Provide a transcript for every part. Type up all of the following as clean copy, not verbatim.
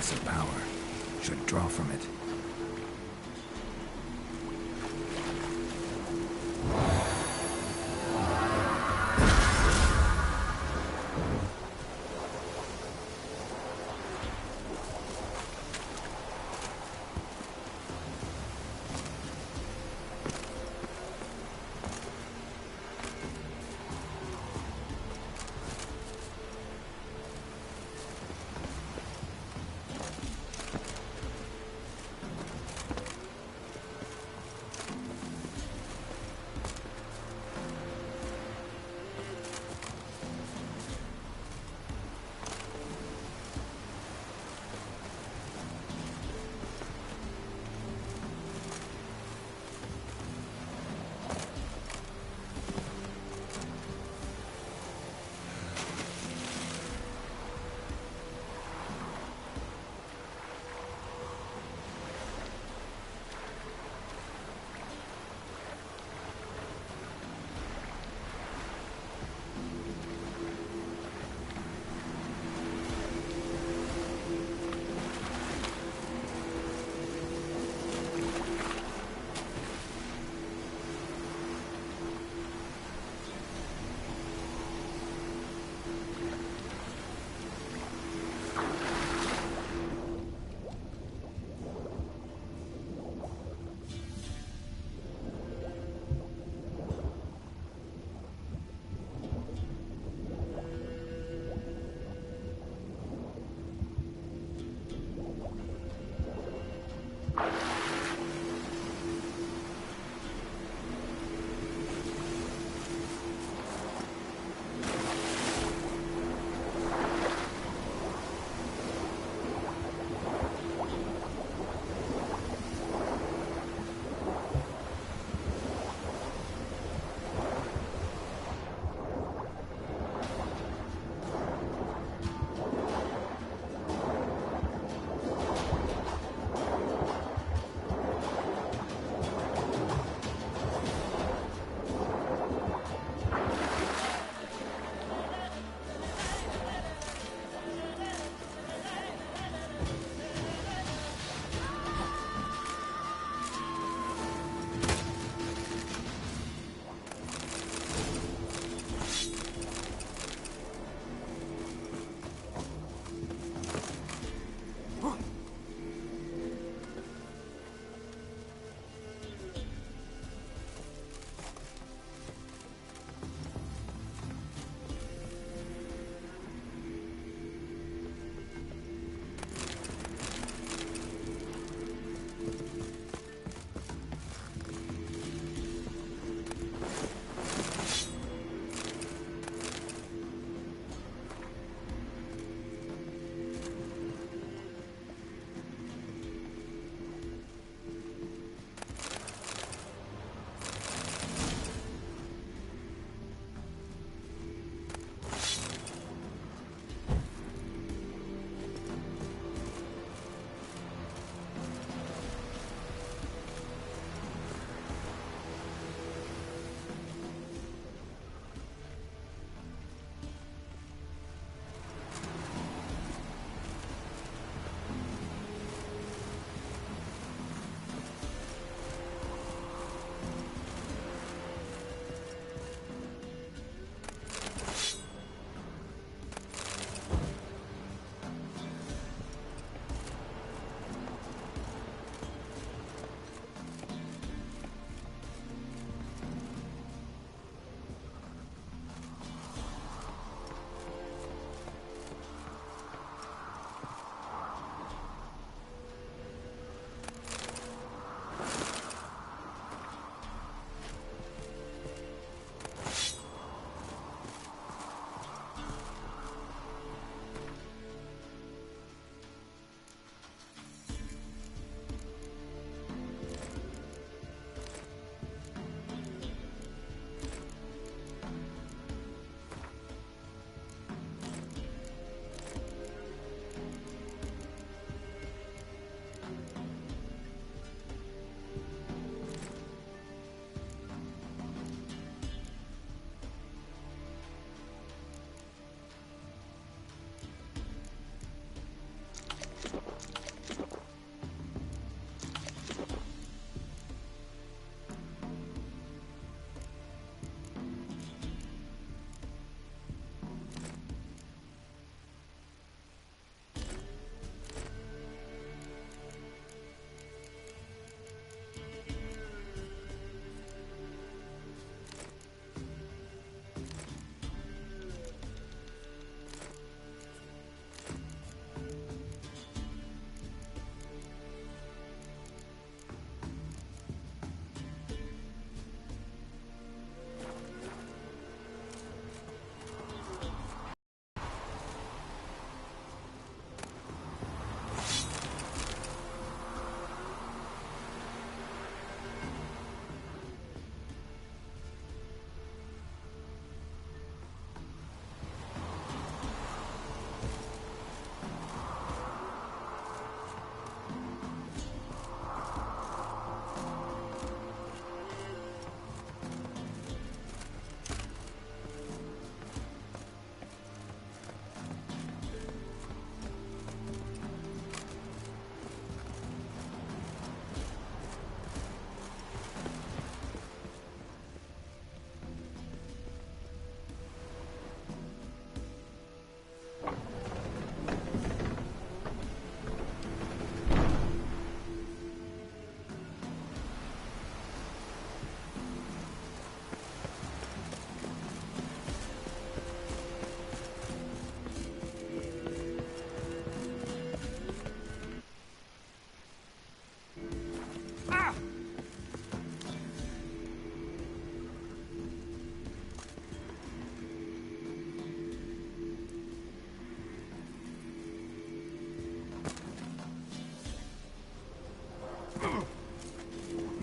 sense of power. Should draw from it.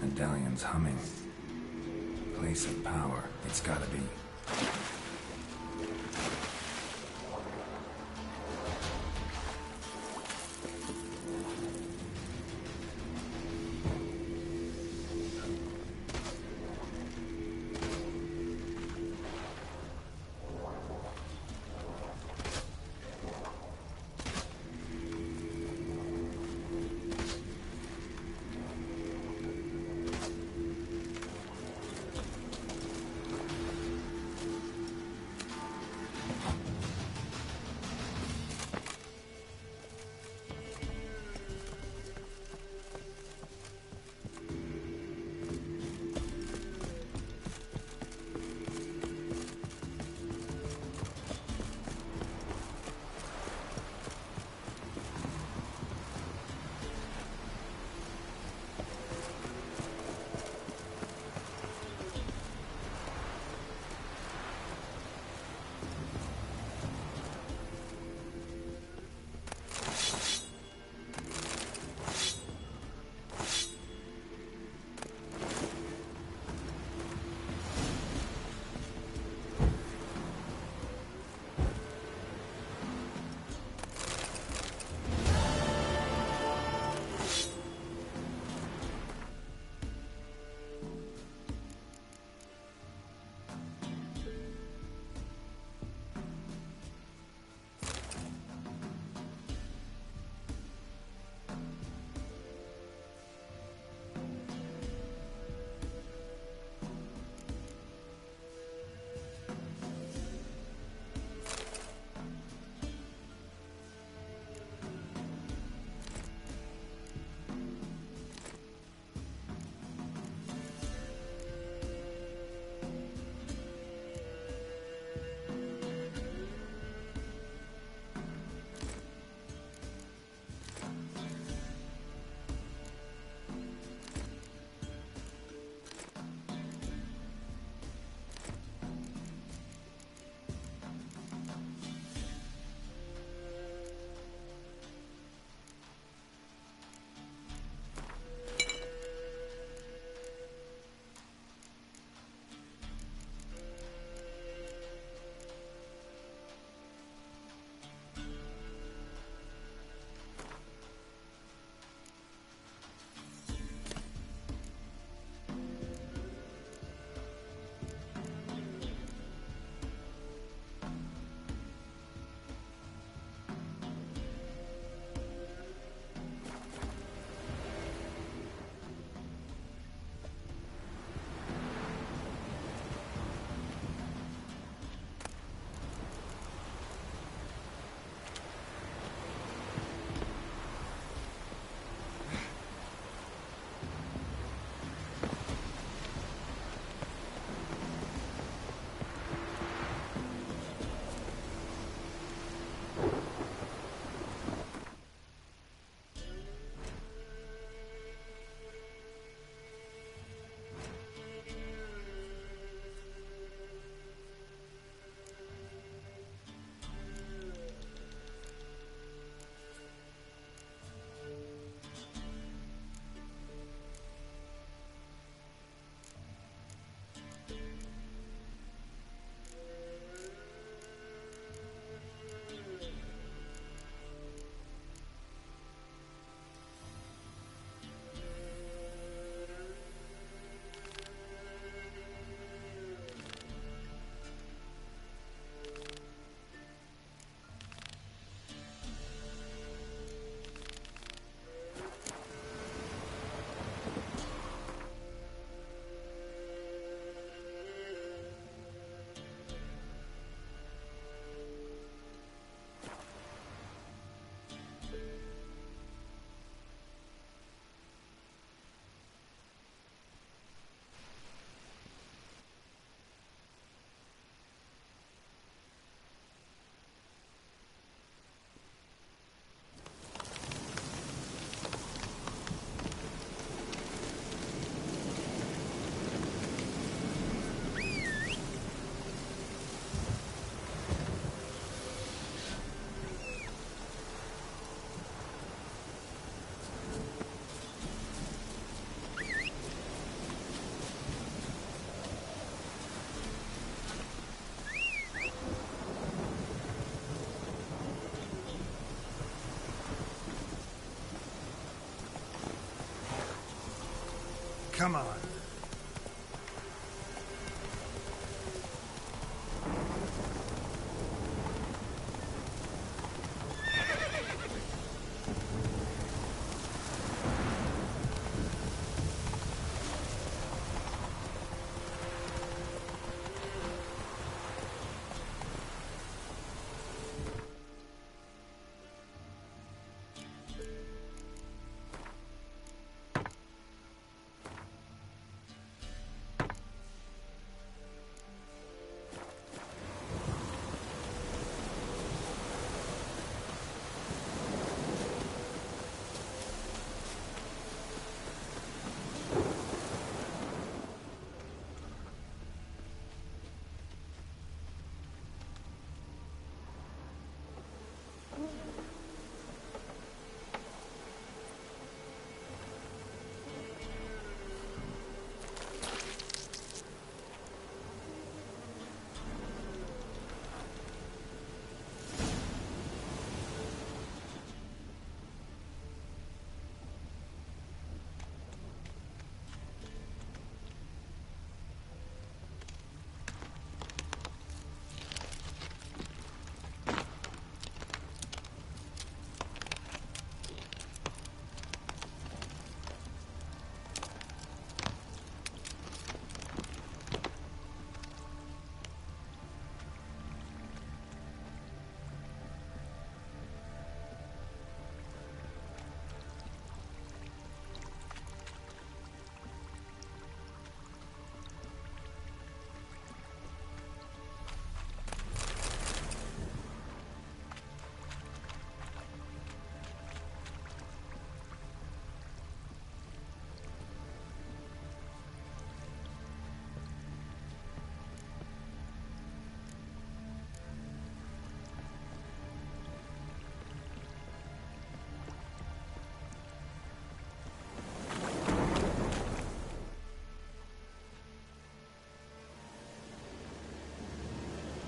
Medallion's humming. Place of power. It's gotta be. Come on.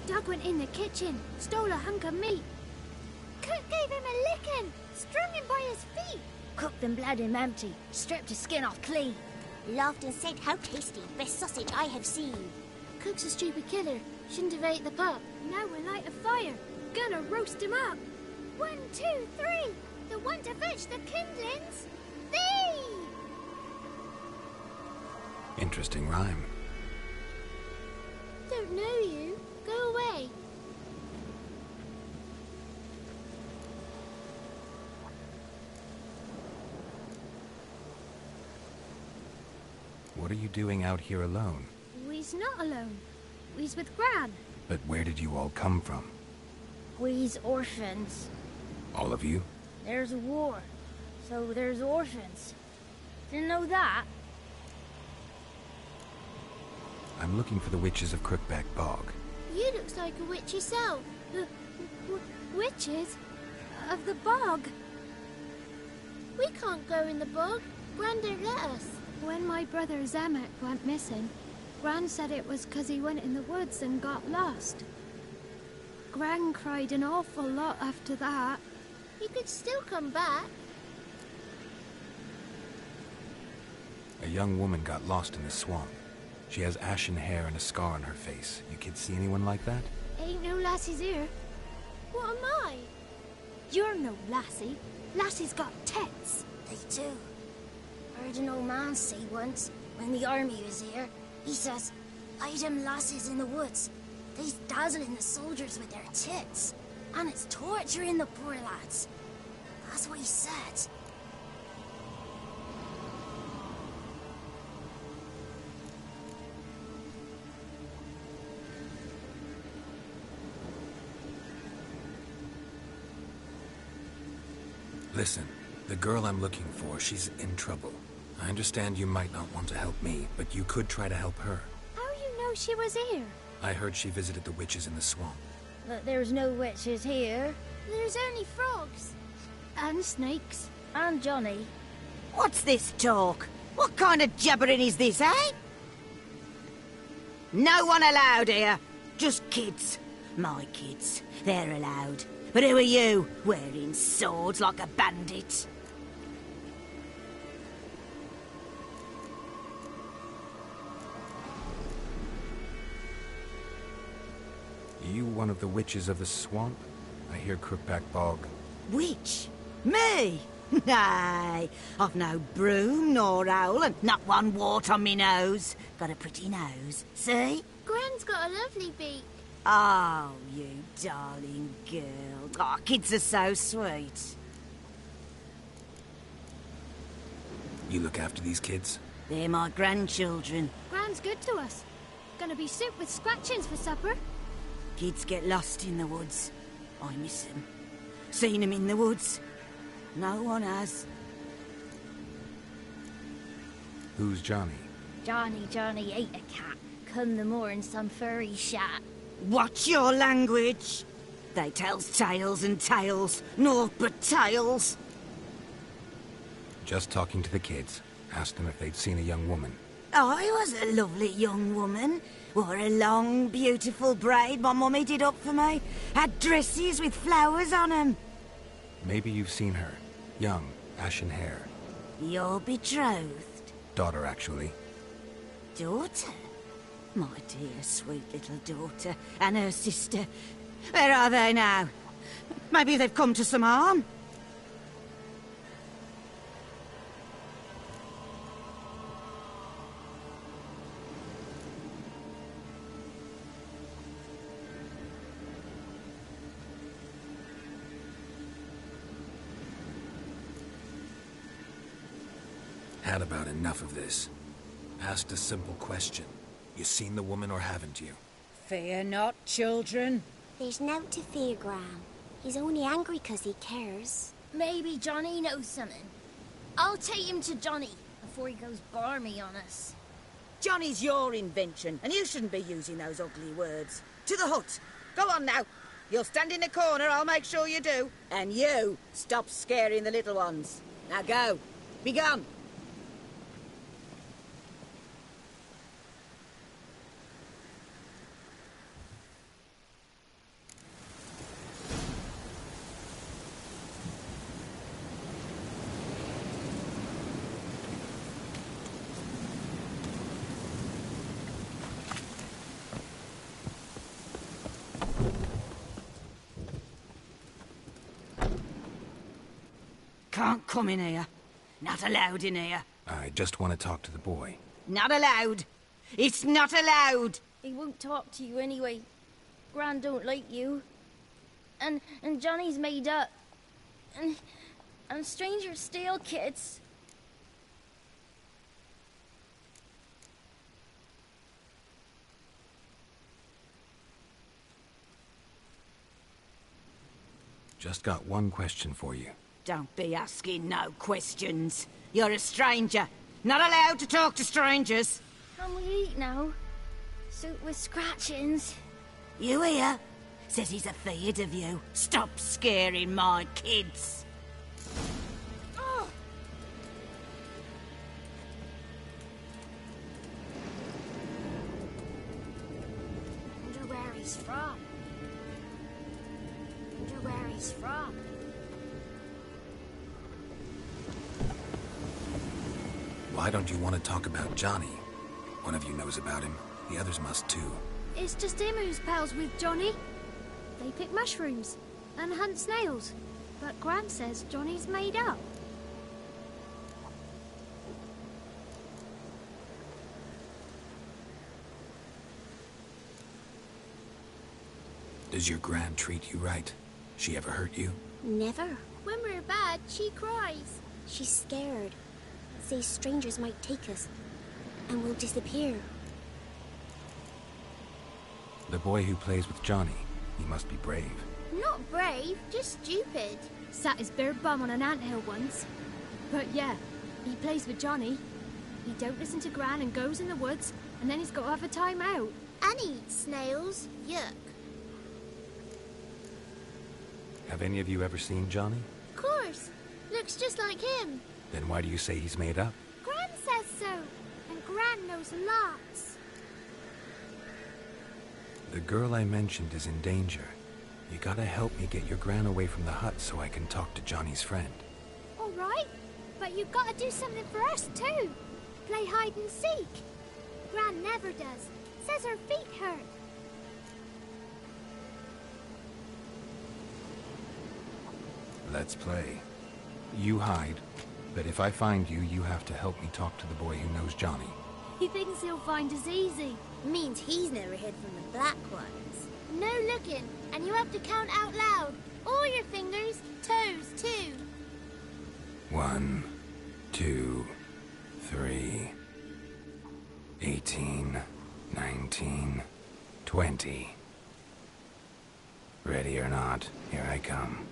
Doug went in the kitchen, stole a hunk of meat. Cook gave him a licking, strung him by his feet. Cooked and bled him empty, stripped his skin off clean. Laughed and said, "How tasty, best sausage I have seen." Cook's a stupid killer, shouldn't have ate the pup. Now we'll light a fire, gonna roast him up. 1, 2, 3, the one to fetch the kindlings. Thee! Interesting rhyme. Don't know you. Go away. What are you doing out here alone? We's not alone. We's with Gran. But where did you all come from? We's orphans. All of you? There's a war, so there's orphans. Didn't know that? I'm looking for the witches of Crookback Bog. You looks like a witch yourself. Witches? Of the bog? We can't go in the bog. Gran don't let us. When my brother Zemek went missing, Gran said it was 'cause he went in the woods and got lost. Gran cried an awful lot after that. He could still come back. A young woman got lost in the swamp. She has ashen hair and a scar on her face. You kids see anyone like that? Ain't no lassies here. What am I? You're no lassie. Lassie's got tits. They do. Heard an old man say once, when the army was here, he says, "I them lasses in the woods. They's dazzling the soldiers with their tits. And it's torturing the poor lads." That's what he said. Listen, the girl I'm looking for, she's in trouble. I understand you might not want to help me, but you could try to help her. How you know she was here? I heard she visited the witches in the swamp. But there's no witches here. There's only frogs. And snakes. And Johnny. What's this talk? What kind of jabbering is this, eh? No one allowed here. Just kids. My kids. They're allowed. But who are you, wearing swords like a bandit? one of the witches of the swamp? I hear Crookback Bog. Witch? Me? Nay, I've no broom nor owl and not one wart on me nose. Got a pretty nose, see? Gran's got a lovely beak. Oh, you darling girl. Oh, kids are so sweet. You look after these kids? They're my grandchildren. Gran's good to us. Gonna be soup with scratchings for supper. Kids get lost in the woods. I miss them. Seen them in the woods. No one has. Who's Johnny? Johnny ate a cat. Come the moor in some furry shat. Watch your language. They tells tales and tales. Naught but tales. Just talking to the kids. Asked them if they'd seen a young woman. I was a lovely young woman. Wore a long, beautiful braid my mummy did up for me. Had dresses with flowers on 'em. Maybe you've seen her. Young, ashen hair. You're betrothed. Daughter, actually. Daughter? My dear, sweet little daughter. And her sister. Where are they now? Maybe they've come to some harm. Had about enough of this. Asked a simple question. You seen the woman or haven't you? Fear not, children. There's nought to fear, Gran. He's only angry 'cause he cares. Maybe Johnny knows something. I'll take him to Johnny before he goes barmy on us. Johnny's your invention, and you shouldn't be using those ugly words. To the hut. Go on now. You'll stand in the corner, I'll make sure you do. And you, stop scaring the little ones. Now go. Be gone. Can't come in here. Not allowed in here. I just want to talk to the boy. Not allowed. It's not allowed. He won't talk to you anyway. Gran don't like you. And Johnny's made up. And strangers steal kids. Just got one question for you. Don't be asking no questions. You're a stranger. Not allowed to talk to strangers. Can we eat now? Soup with scratchings. You hear? Says he's afeard of you. Stop scaring my kids. Oh. Wonder where he's from. Wonder where he's from. Why don't you want to talk about Johnny? One of you knows about him. The others must too. It's just him who's pals with Johnny. They pick mushrooms and hunt snails. But Gran says Johnny's made up. Does your Gran treat you right? She ever hurt you? Never. When we're bad, she cries. She's scared. Says strangers might take us. And we'll disappear. The boy who plays with Johnny, he must be brave. Not brave, just stupid. Sat his bare bum on an anthill once. But yeah, he plays with Johnny. He don't listen to Gran and goes in the woods, and then he's got to have a time out. And he eats snails. Yuck. Have any of you ever seen Johnny? Of course. Looks just like him. Then why do you say he's made up? Gran says so. And Gran knows lots. The girl I mentioned is in danger. You gotta help me get your Gran away from the hut so I can talk to Johnny's friend. All right. But you've got to do something for us, too. Play hide and seek. Gran never does. Says her feet hurt. Let's play. You hide, but if I find you, you have to help me talk to the boy who knows Johnny. He thinks he'll find us easy. Means he's never hid from the Black Ones. No looking, and you have to count out loud. All your fingers, toes too. 1, 2, 3, 18, 19, 20. Ready or not, here I come.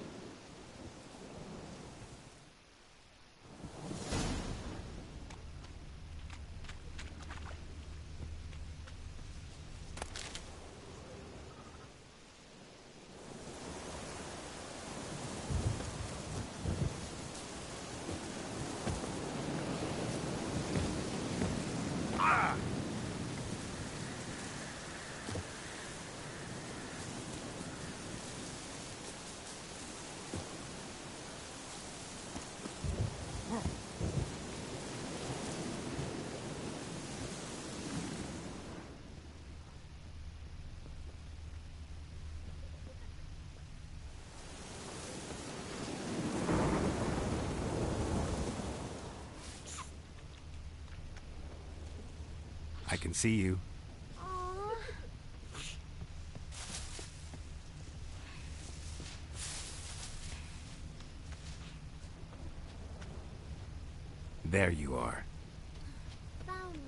I can see you. There you are. Found me.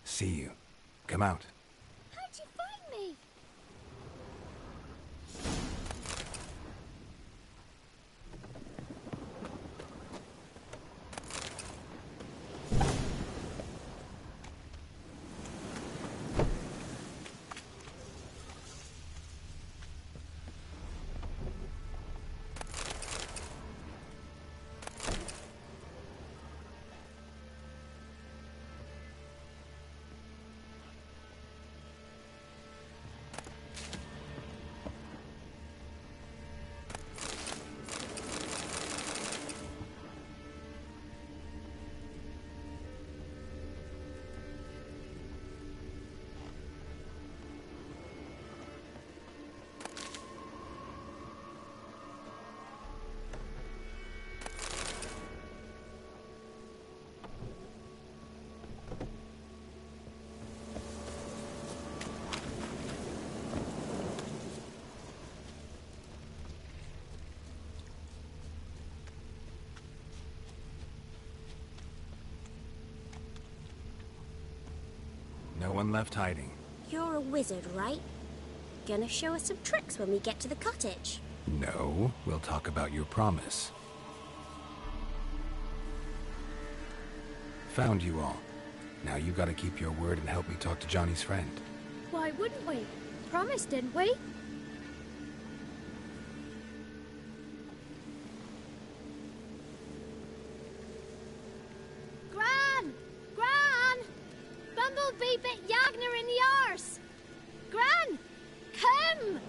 See you. Come out. How'd you find me? No one left hiding. You're a wizard, right? Gonna show us some tricks when we get to the cottage. No, we'll talk about your promise. Found you all. Now you gotta keep your word and help me talk to Johnny's friend. Why wouldn't we? Promised, didn't we? Gran! Gran! Bumblebee bit Yagner in the arse! Gran! Come!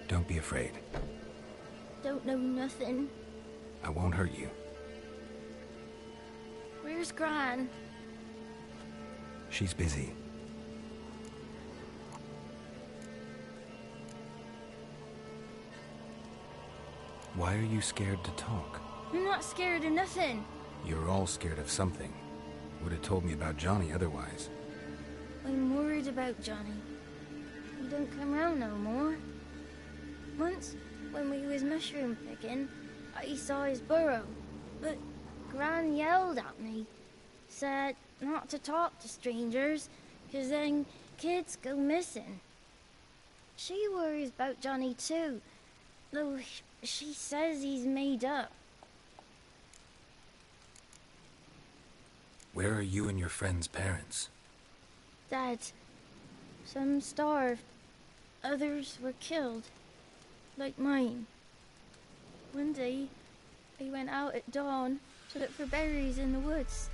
Don't be afraid. Don't know nothing. I won't hurt you. Where's Gran? She's busy. Why are you scared to talk? I'm not scared of nothing. You're all scared of something. Would have told me about Johnny otherwise. I'm worried about Johnny. He don't come round no more. Once, when we was mushroom picking, I saw his burrow. But Gran yelled at me. Said not to talk to strangers, 'cause then kids go missing. She worries about Johnny too, though she says he's made up. Where are you and your friend's parents? Dad Some starved. Others were killed. Like mine. One day, I went out at dawn to look for berries in the woods.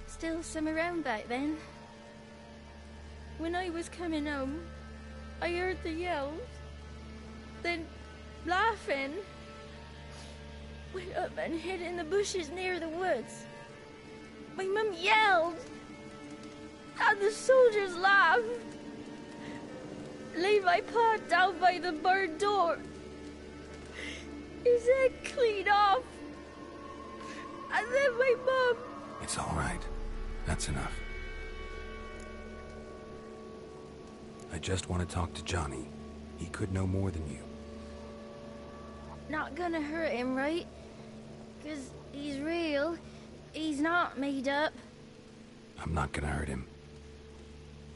Still some around back then. When I was coming home, I heard the yells. Then, laughing, went up and hid in the bushes near the woods. My mum yelled, and the soldiers laughed. Laid my pa down by the barn door. His head clean off. And then my mum... It's all right. That's enough. I just want to talk to Johnny. He could know more than you. Not gonna hurt him, right? 'Cause he's real. He's not made up. I'm not gonna hurt him.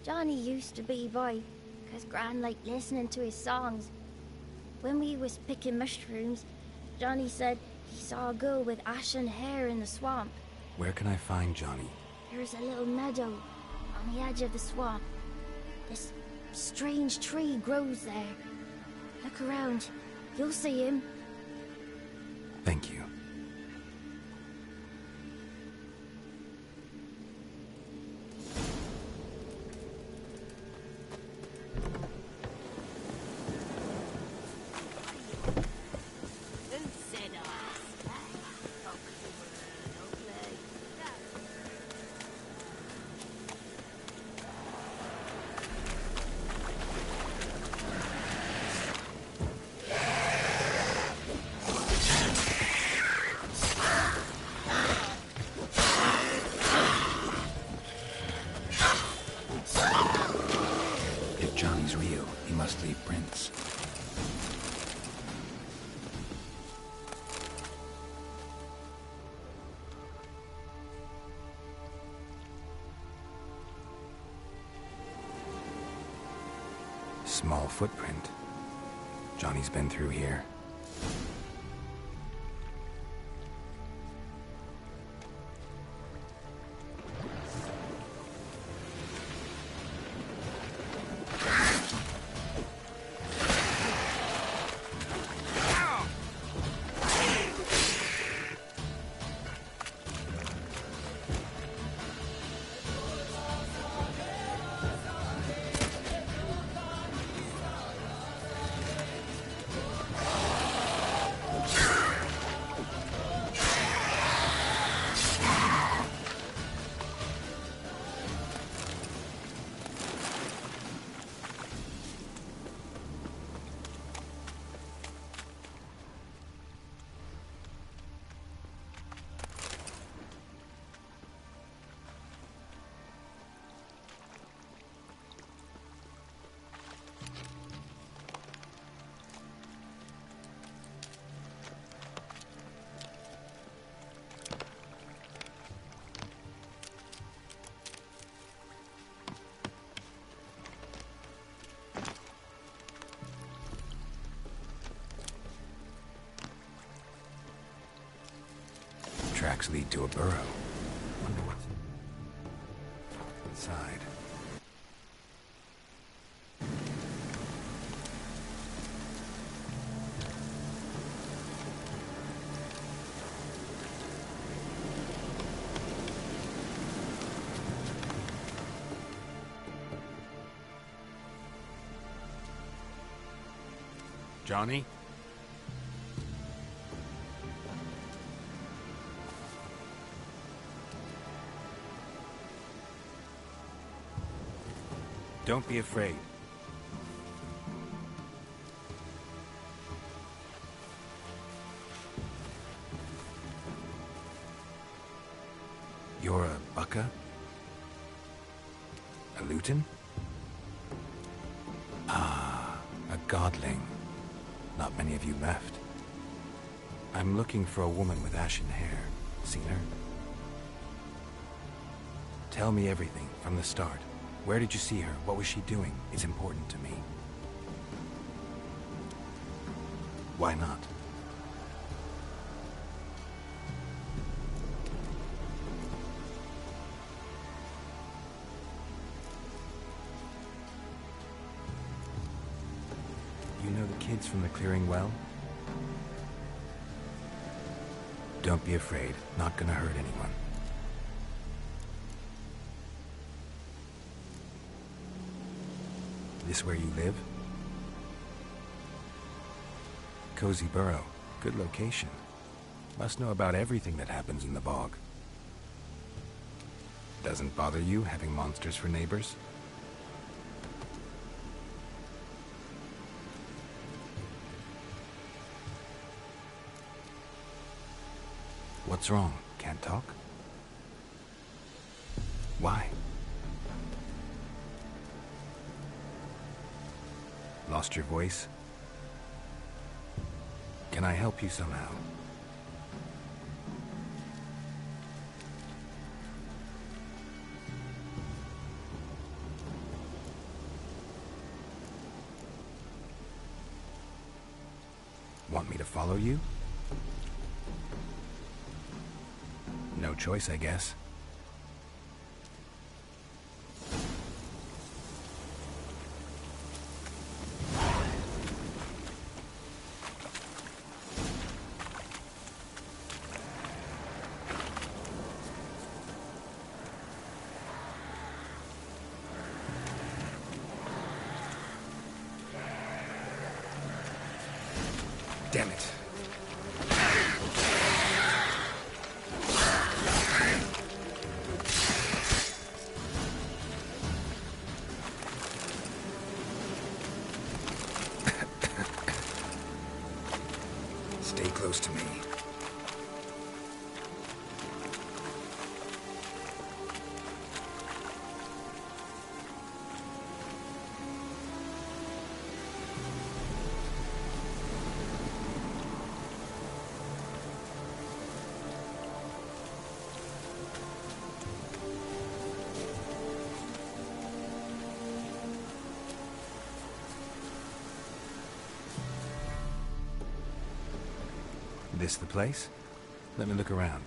Johnny used to be by, 'cause Gran liked listening to his songs. When we was picking mushrooms, Johnny said he saw a girl with ashen hair in the swamp. Where can I find Johnny? There's a little meadow on the edge of the swamp. This strange tree grows there. Look around. You'll see him. Thank you. If Johnny's real, he must leave prints. Small footprint. Johnny's been through here. Tracks lead to a burrow. Wonder what's inside. Johnny? Don't be afraid. You're a Bukka? A Luton? Ah, a godling. Not many of you left. I'm looking for a woman with ashen hair. Seen her? Tell me everything from the start. Where did you see her? What was she doing? It's important to me. Why not? footprints from the clearing well? Don't be afraid. Not gonna hurt anyone. This where you live? Cozy Burrow. Good location. Must know about everything that happens in the bog. Doesn't bother you having monsters for neighbors? What's wrong? Can't talk? Why? Lost your voice? Can I help you somehow? Want me to follow you? No choice, I guess. Damn it. Stay close to me. This the place? Let me look around.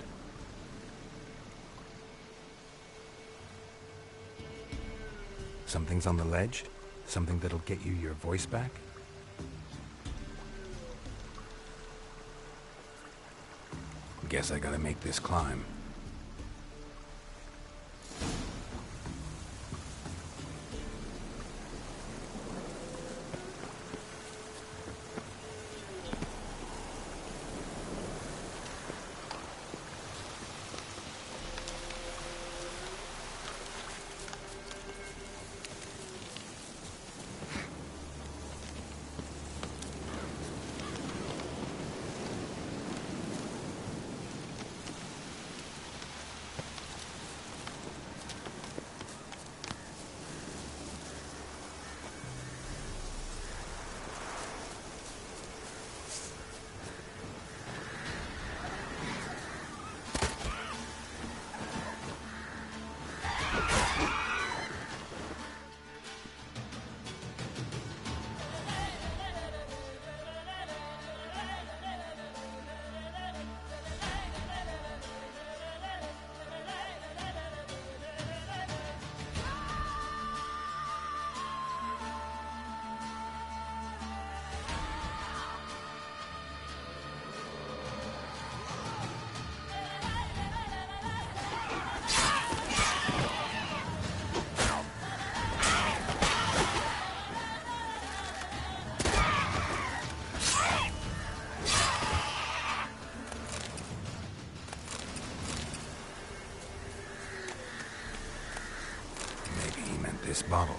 Something's on the ledge? Something that'll get you your voice back? Guess I gotta make this climb. This bottle.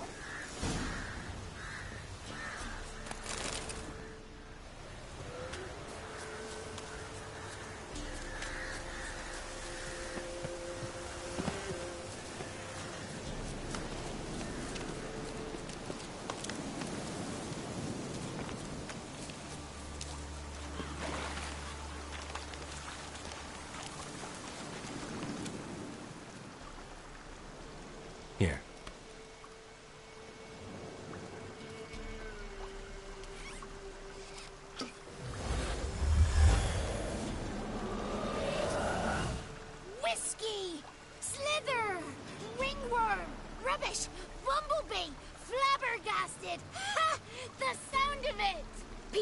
Here.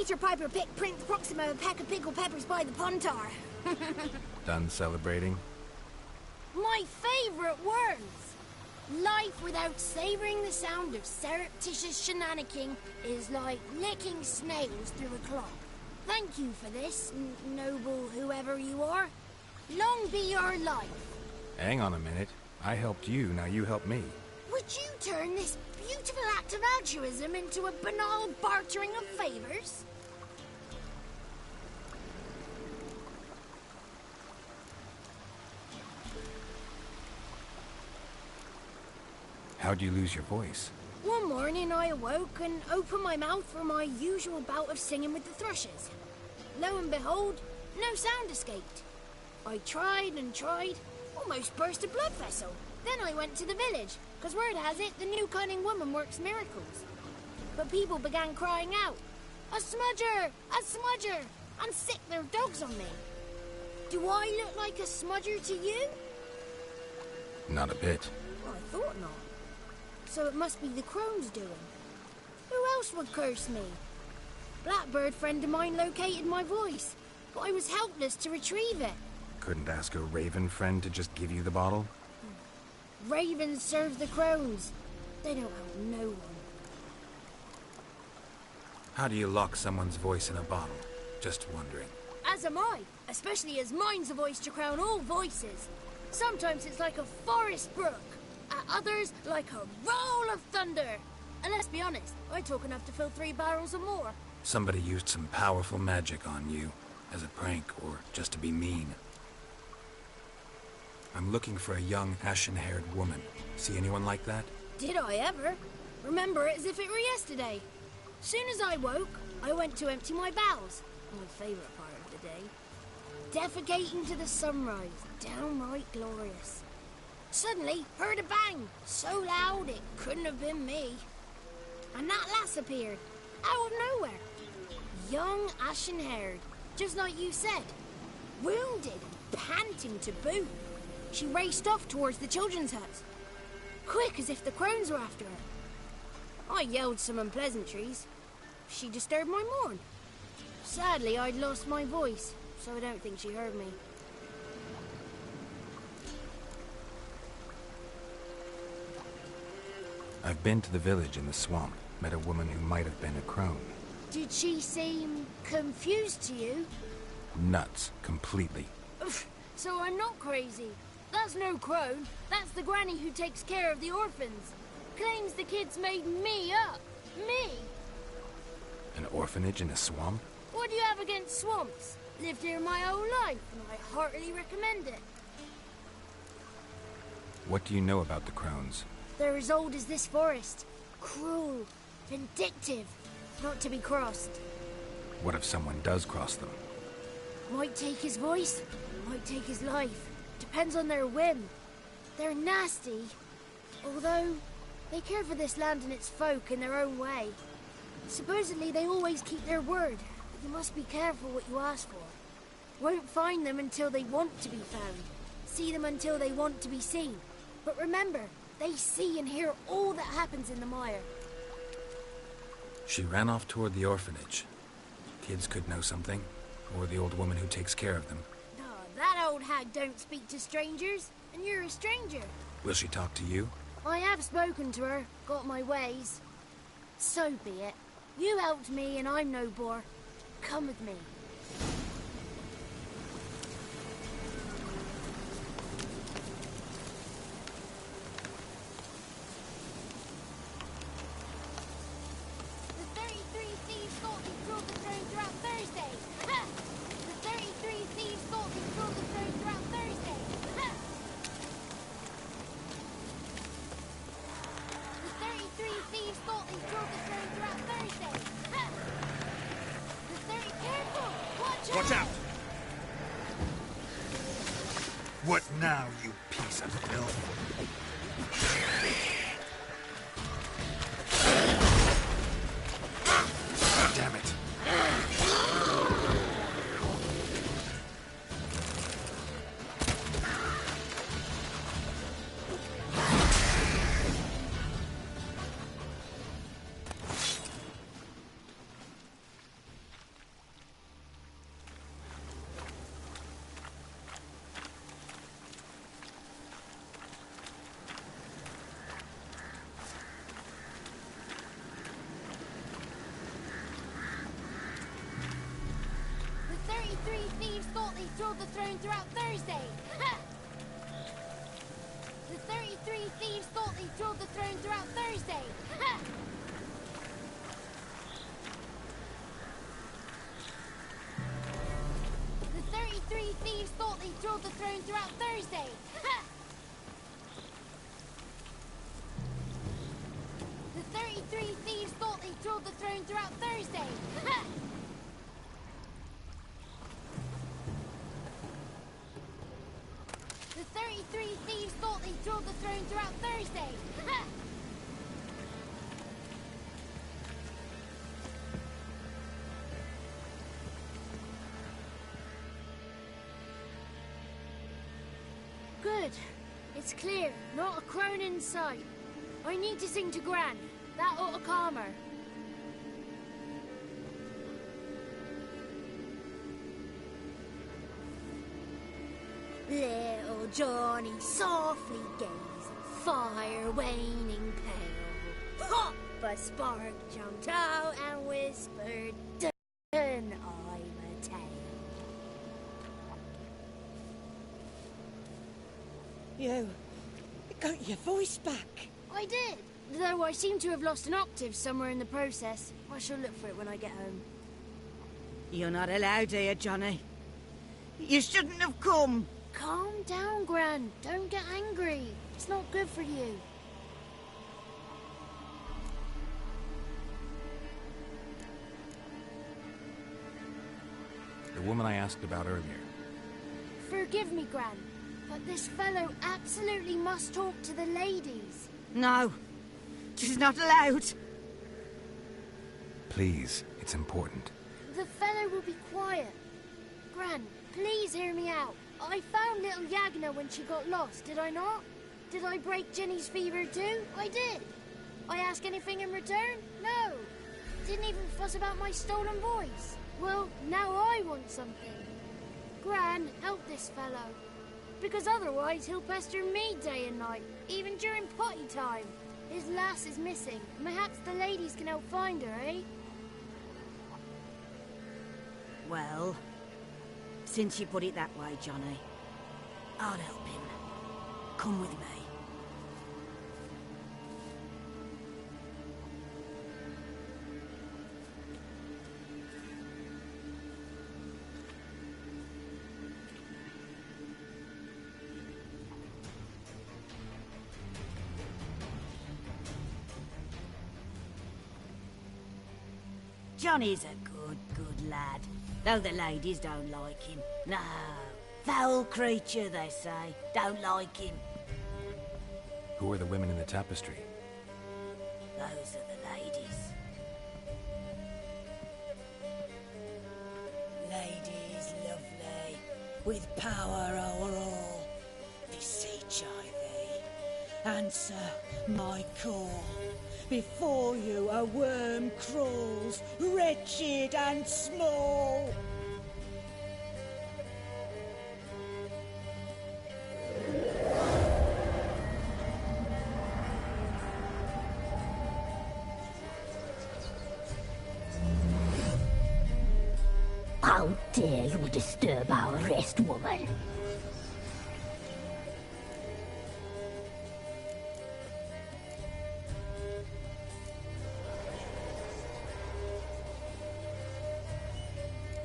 Peter Piper picked Prince Proximo a pack of pickled peppers by the Pontar. Done celebrating? My favorite words! Life without savoring the sound of surreptitious shenanigans is like licking snails through a cloth. Thank you for this, noble whoever you are. Long be your life. Hang on a minute. I helped you, now you help me. Would you turn this beautiful act of altruism into a banal bartering of favors? How'd you lose your voice? One morning I awoke and opened my mouth for my usual bout of singing with the thrushes. Lo and behold, no sound escaped. I tried and tried, almost burst a blood vessel. Then I went to the village, because word has it the new cunning woman works miracles. But people began crying out, "A smudger! A smudger!" and sicked their dogs on me. Do I look like a smudger to you? Not a bit. Well, I thought not. So it must be the crone's doing. Who else would curse me? Blackbird friend of mine located my voice, but I was helpless to retrieve it. Couldn't ask a raven friend to just give you the bottle? Ravens serve the crones. They don't help no one. How do you lock someone's voice in a bottle? Just wondering. As am I, especially as mine's a voice to crown all voices. Sometimes it's like a forest brook, at others like a roll of thunder. And let's be honest, I talk enough to fill 3 barrels or more. Somebody used some powerful magic on you, as a prank or just to be mean. I'm looking for a young, ashen-haired woman. See anyone like that? Did I ever? Remember it as if it were yesterday. Soon as I woke, I went to empty my bowels. My favourite part of the day. Defecating to the sunrise, downright glorious. Suddenly, heard a bang, so loud it couldn't have been me. And that lass appeared, out of nowhere. Young, ashen-haired, just like you said. Wounded and panting to boot. She raced off towards the children's huts. Quick as if the crones were after her. I yelled some unpleasantries. She disturbed my morn. Sadly, I'd lost my voice, so I don't think she heard me. I've been to the village in the swamp. Met a woman who might have been a crone. Did she seem confused to you? Nuts. Completely. So I'm not crazy. That's no crone. That's the granny who takes care of the orphans. Claims the kids made me up. Me! An orphanage in a swamp? What do you have against swamps? Lived here my whole life, and I heartily recommend it. What do you know about the crones? They're as old as this forest. Cruel, vindictive, not to be crossed. What if someone does cross them? Might take his voice, might take his life. Depends on their whim. They're nasty, although they care for this land and its folk in their own way. Supposedly they always keep their word, but you must be careful what you ask for. Won't find them until they want to be found. See them until they want to be seen. But remember, they see and hear all that happens in the mire. She ran off toward the orphanage. Kids could know something, or the old woman who takes care of them. Oh, that old hag don't speak to strangers, and you're a stranger. Will she talk to you? I have spoken to her, got my ways. So be it. You helped me and I'm no bore. Come with me. The 33 thieves thought they drove the throne throughout Thursday. Ha! The 33 thieves thought they drove the throne throughout Thursday. Ha! The 33 thieves thought they drove the throne throughout Thursday. Ha! The 30... Careful! Watch out! What now, you piece of filth? Damn it. 33 thieves thought they stole the throne throughout Thursday. Ha! The 33 thieves thought they stole the throne throughout Thursday. Ha! The 33 thieves thought they stole the throne throughout Thursday. Ha! The 33 thieves thought they stole the throne throughout Thursday. Ha! The 33 thieves thought they stole the throne throughout Thursday. Ha! Good. It's clear. Not a crone in sight. I need to sing to Gran. That ought to calm her. Little Johnny softly gazed, fire waning pale. Pop! A spark jumped out and whispered, "Done, I'm a tale." You got your voice back. I did, though I seem to have lost an octave somewhere in the process. I shall look for it when I get home. You're not allowed here, Johnny. You shouldn't have come. Calm down, Gran. Don't get angry. It's not good for you. The woman I asked about earlier. Forgive me, Gran, but this fellow absolutely must talk to the ladies. No, she's not allowed. Please, it's important. The fellow will be quiet. Gran, please hear me out. I found little Yagna when she got lost, did I not? Did I break Jenny's fever too? I did. I ask anything in return? No. Didn't even fuss about my stolen voice. Well, now I want something. Gran, help this fellow. Because otherwise he'll pester me day and night, even during potty time. His lass is missing. Perhaps the ladies can help find her, eh? Well, since you put it that way, Johnny, I'll help him. Come with me. Johnny's a good lad, though the ladies don't like him. No, foul creature, they say. Don't like him. Who are the women in the tapestry? Those are the ladies. Ladies lovely, with power o'er all. Beseech I thee, answer my call. Before you a worm crawls, wretched and small. How dare you disturb our rest, woman?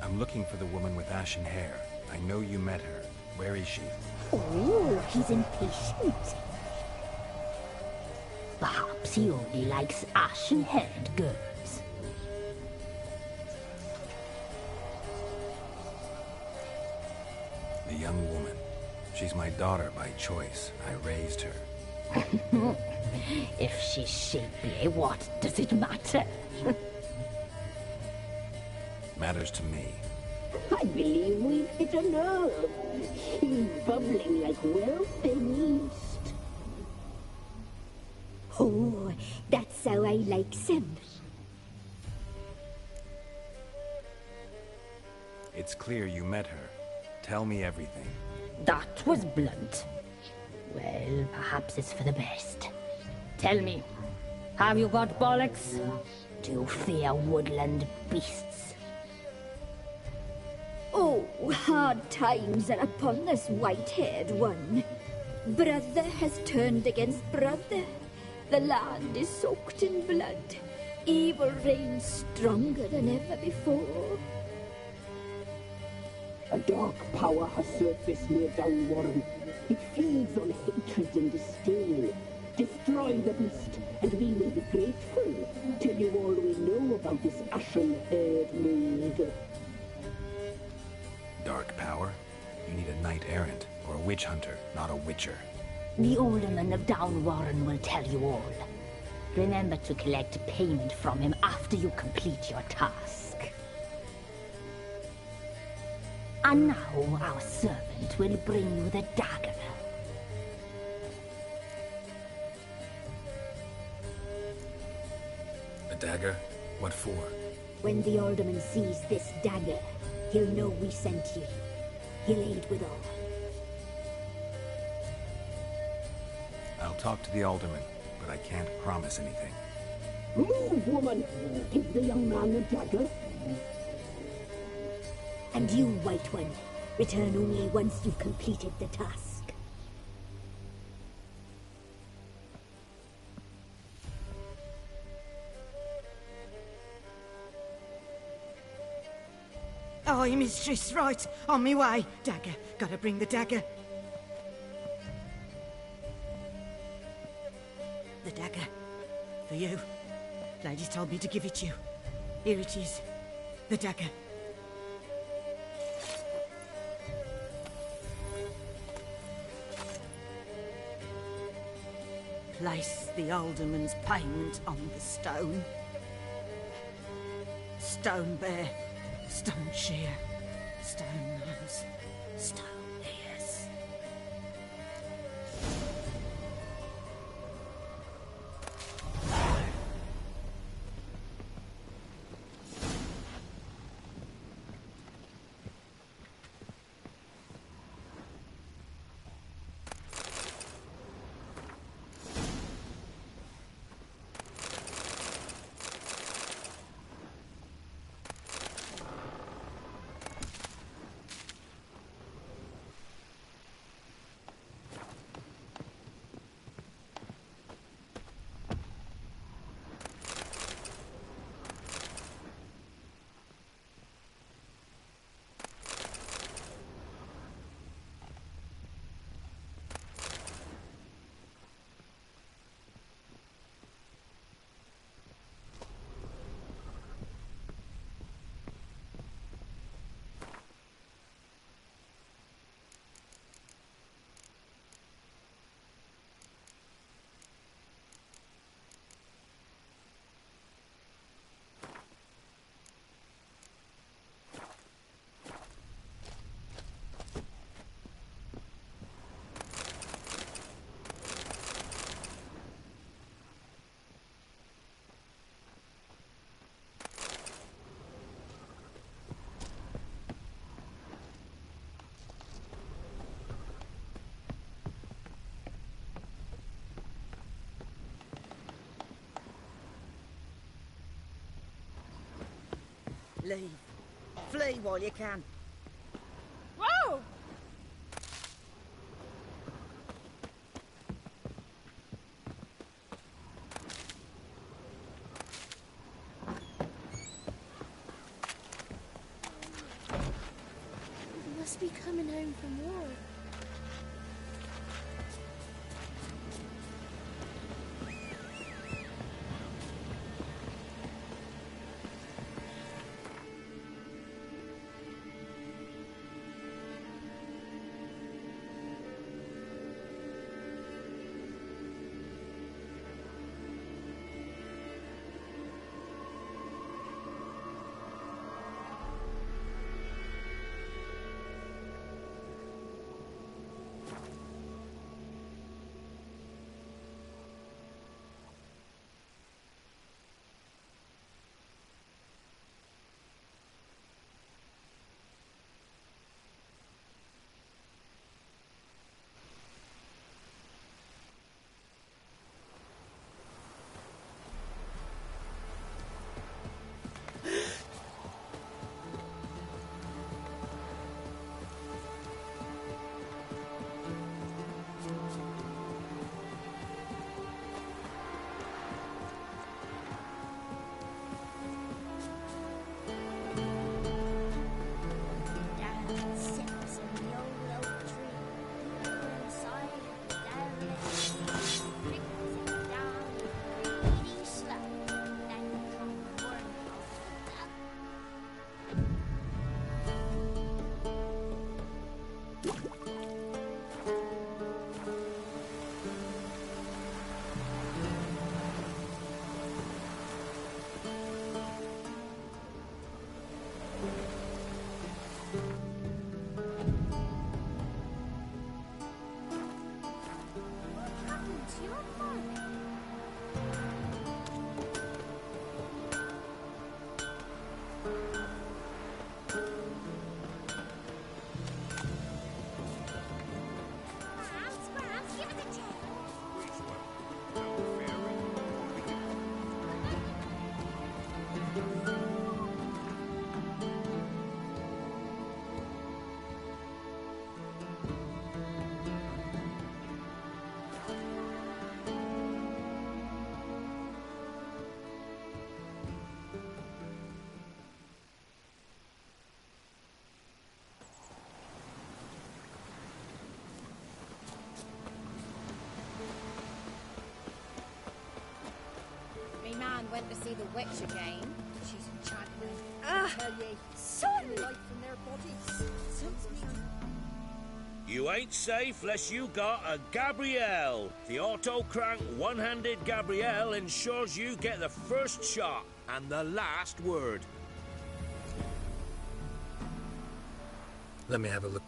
I'm looking for the woman with ashen hair. I know you met her. Where is she? Oh, he's impatient. Perhaps he only likes ashen-haired girls. The young woman. She's my daughter by choice. I raised her. If she's shapely, what does it matter? Matters to me. I believe we've hit a nerve. He's bubbling like well-fed yeast. Oh, that's how I like them. It's clear you met her. Tell me everything. That was blunt. Well, perhaps it's for the best. Tell me, have you got bollocks? Do you fear woodland beasts? Oh, Hard times are upon this white-haired one. Brother has turned against brother. The land is soaked in blood. Evil reigns stronger than ever before. A dark power has surfaced near Downwarren. It feeds on hatred and disdain. Destroy the beast, and we will be grateful. Tell you all we know about this ashen-haired maid. Dark power? You need a knight-errant, or a witch hunter, not a witcher. The alderman of Downwarren will tell you all. Remember to collect payment from him after you complete your task. And now our servant will bring you the dagger. A dagger? What for? When the alderman sees this dagger, he'll know we sent you. He'll aid with all. I'll talk to the alderman, but I can't promise anything. Move, woman! Give the young man the dagger. And you, White One, return only once you've completed the task. Aye, mistress, right. On me way. Dagger. Gotta bring the dagger. The dagger. For you. Ladies told me to give it you. Here it is. The dagger. Place the alderman's payment on the stone. Stone bear, stone shear, stone nose, stone ears. Leave. Flee while you can. Whoa! He must be coming home from war. see the witch again. She's enchanted. Tell ye, son! Life from their bodies. You ain't safe unless you got a Gabrielle. The auto-crank one-handed Gabrielle ensures you get the first shot and the last word. Let me have a look.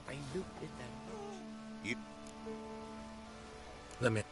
I looked at that. You... Let me...